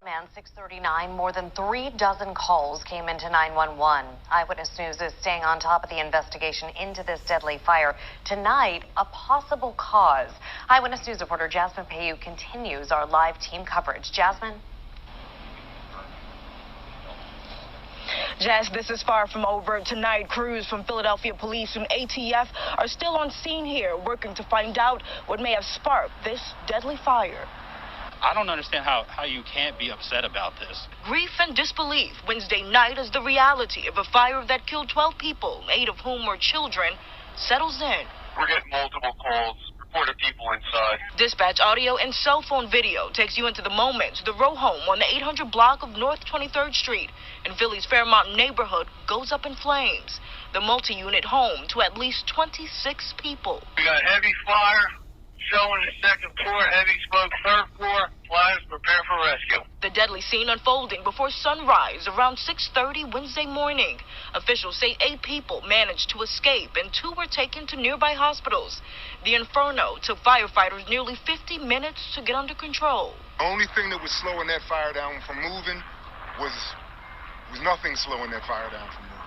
Man, 6:39, more than 36 calls came into 911. Eyewitness News is staying on top of the investigation into this deadly fire. Tonight, a possible cause. Eyewitness News reporter Jasmine Payu continues our live team coverage. Jasmine? Jess, this is far from over. Tonight, crews from Philadelphia Police and ATF are still on scene here, working to find out what may have sparked this deadly fire. I don't understand how you can't be upset about this. Grief and disbelief Wednesday night as the reality of a fire that killed 12 people, 8 of whom were children, settles in. We're getting multiple calls, reported people inside. Dispatch audio and cell phone video takes you into the moment the row home on the 800 block of North 23rd Street in Philly's Fairmount neighborhood goes up in flames. The multi-unit home to at least 26 people. We got heavy fire showing the second floor, heavy smoke third floor. Flags prepare for rescue. The deadly scene unfolding before sunrise around 6:30 Wednesday morning. Officials say 8 people managed to escape and 2 were taken to nearby hospitals. The inferno took firefighters nearly 50 minutes to get under control. The only thing that was slowing that fire down from moving was nothing slowing that fire down from moving.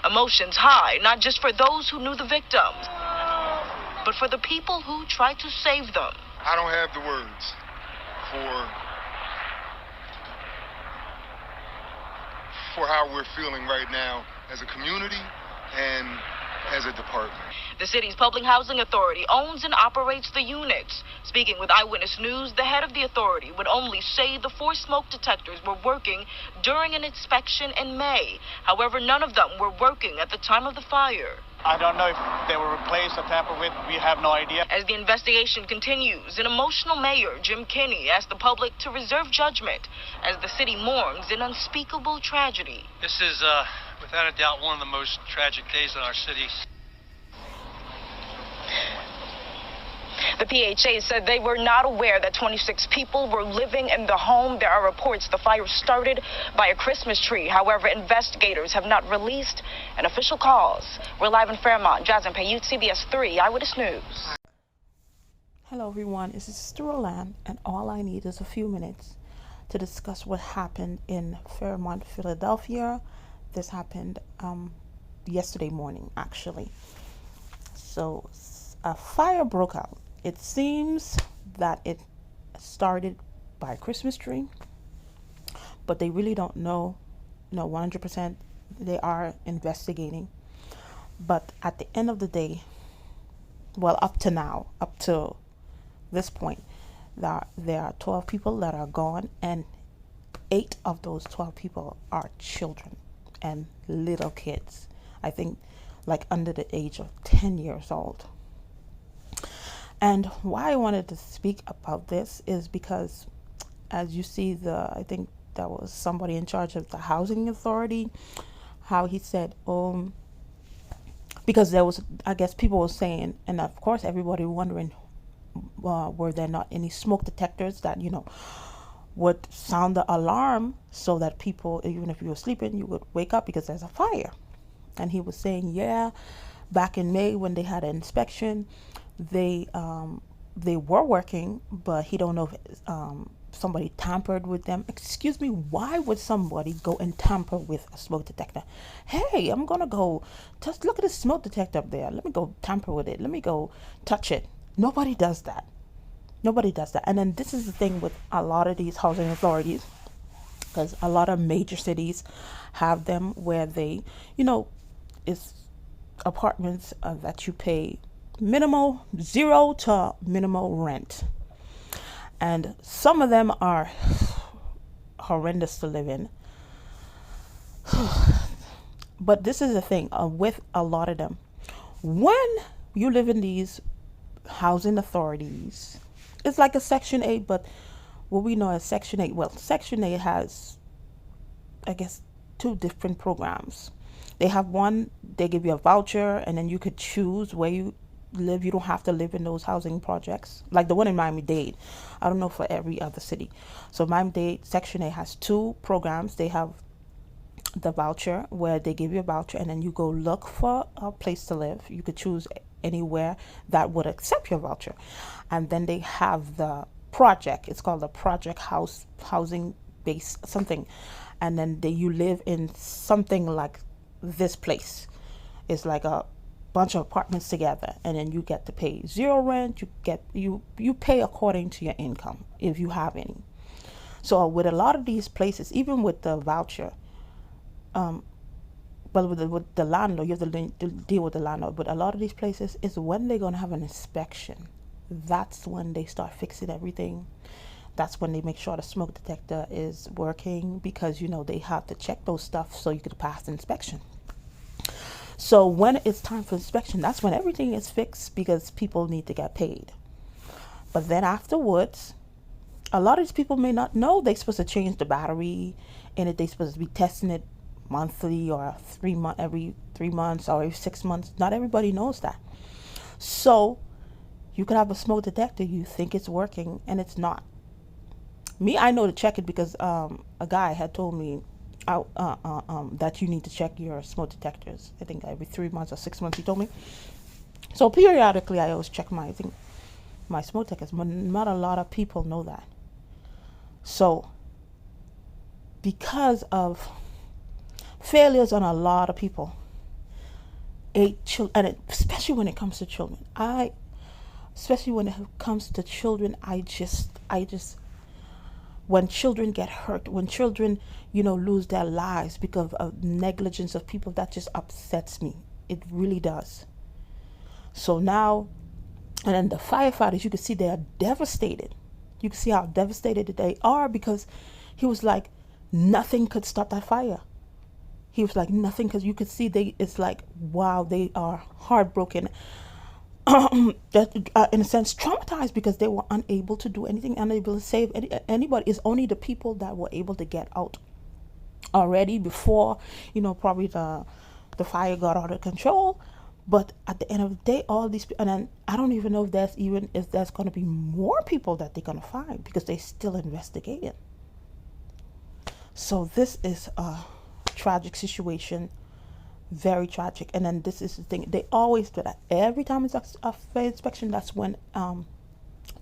Emotions high, not just for those who knew the victims, but for the people who tried to save them. I don't have the words for how we're feeling right now as a community and as a department. The city's public housing authority owns and operates the units. Speaking with Eyewitness News, the head of the authority would only say the 4 smoke detectors were working during an inspection in May. However, none of them were working at the time of the fire. I don't know if they were replaced or tampered with. We have no idea. As the investigation continues, an emotional mayor, Jim Kinney, asked the public to reserve judgment as the city mourns an unspeakable tragedy. This is, without a doubt, one of the most tragic days in our city. The PHA said they were not aware that 26 people were living in the home. There are reports the fire started by a Christmas tree. However, investigators have not released an official cause. We're live in Fairmount. Jasmine Payu, CBS 3 Eyewitness News. Hello everyone, this is Sister Roland, and all I need is a few minutes to discuss what happened in Fairmount, Philadelphia. This happened yesterday morning, actually. So a fire broke out. It seems that it started by a Christmas tree, but they really don't know, 100%. They are investigating. But at the end of the day, well, up to this point, there are 12 people that are gone, and 8 of those 12 people are children and little kids. I think like under the age of 10 years old. And why I wanted to speak about this is because, as you see, I think that was somebody in charge of the housing authority, how he said, because there was, I guess people were saying, and of course everybody wondering, were there not any smoke detectors that, would sound the alarm so that people, even if you were sleeping, you would wake up because there's a fire. And he was saying, yeah, back in May when they had an inspection, they were working, but he don't know if somebody tampered with them. Excuse me, why would somebody go and tamper with a smoke detector? Hey, I'm gonna go just look at the smoke detector up there. Let me go tamper with it. Let me go touch it. Nobody does that. Nobody does that. And then this is the thing with a lot of these housing authorities, because a lot of major cities have them where they, it's apartments that you pay minimal, 0 to minimal rent. And some of them are horrendous to live in. But this is the thing with a lot of them. When you live in these housing authorities, it's like a Section 8, but what we know as Section 8, well, Section 8 has, I guess, 2 different programs. They have one, they give you a voucher, and then you could choose where you live. You don't have to live in those housing projects, like the one in Miami-Dade. I don't know for every other city. So Miami-Dade Section 8 has 2 programs. They have the voucher, where they give you a voucher, and then you go look for a place to live. You could choose anywhere that would accept your voucher. And then they have the project. It's called the project housing base something, and then you live in something like this place. It's like a bunch of apartments together, and then you get to pay zero rent. You pay according to your income if you have any. So with a lot of these places, even with the voucher, but with the landlord, you have to deal with the landlord. But a lot of these places is when they're gonna have an inspection. That's when they start fixing everything. That's when they make sure the smoke detector is working, because they have to check those stuff so you could pass the inspection. So when it's time for inspection, that's when everything is fixed, because people need to get paid. But then afterwards, a lot of these people may not know they're supposed to change the battery, and they're supposed to be testing it monthly or every 3 months or every 6 months. Not everybody knows that. So you could have a smoke detector, you think it's working, and it's not. Me, I know to check it because a guy had told me that you need to check your smoke detectors. I think every 3 months or 6 months, he told me. So periodically, I always check my smoke detectors, but not a lot of people know that. So because of failures on a lot of people, especially when it comes to children, I just when children get hurt, when children lose their lives because of negligence of people, that just upsets me. It really does. So now, and then the firefighters, you can see they are devastated. You can see how devastated they are, because he was like, nothing could stop that fire. He was like, nothing, because you could see it's like, wow, they are heartbroken. In a sense, traumatized, because they were unable to do anything, unable to save anybody. It's only the people that were able to get out already before, probably the fire got out of control. But at the end of the day, all these, and then I don't even know if there's going to be more people that they're going to find, because they're still investigating. So this is a tragic situation. Very tragic. And then this is the thing, they always do that. Every time it's a fair inspection, that's when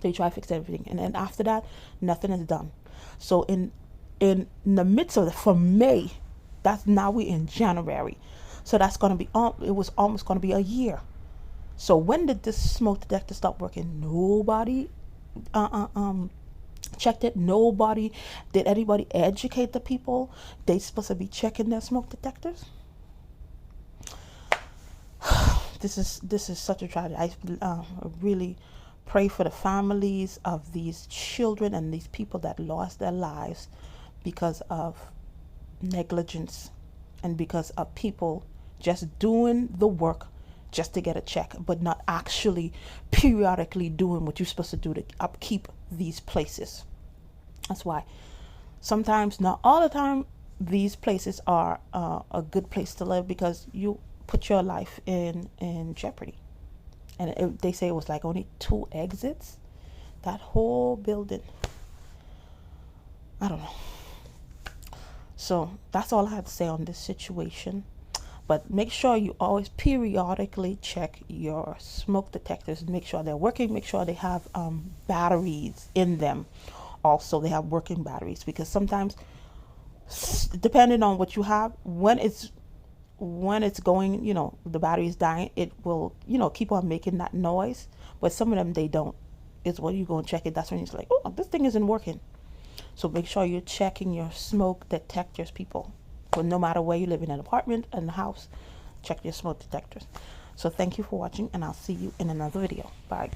they try to fix everything, and then after that, nothing is done. So in the midst of it, for May, that's now we're in January, so that's going to be it was almost going to be a year. So when did this smoke detector stop working? Nobody checked it. Did anybody educate the people they supposed to be checking their smoke detectors? This is such a tragedy. I really pray for the families of these children and these people that lost their lives because of negligence, and because of people just doing the work just to get a check, but not actually periodically doing what you're supposed to do to upkeep these places. That's why sometimes, not all the time, these places are a good place to live, because you put your life in jeopardy. And they say it was like only 2 exits, that whole building. I don't know. So that's all I have to say on this situation. But make sure you always periodically check your smoke detectors, make sure they're working, make sure they have batteries in them. Also, they have working batteries, because sometimes, depending on what you have, when it's going, the battery is dying, it will, keep on making that noise. But some of them, they don't. It's when you go and check it, that's when it's like, oh, this thing isn't working. So make sure you're checking your smoke detectors, people. But no matter where you live, in an apartment, in a house, check your smoke detectors. So thank you for watching, and I'll see you in another video. Bye.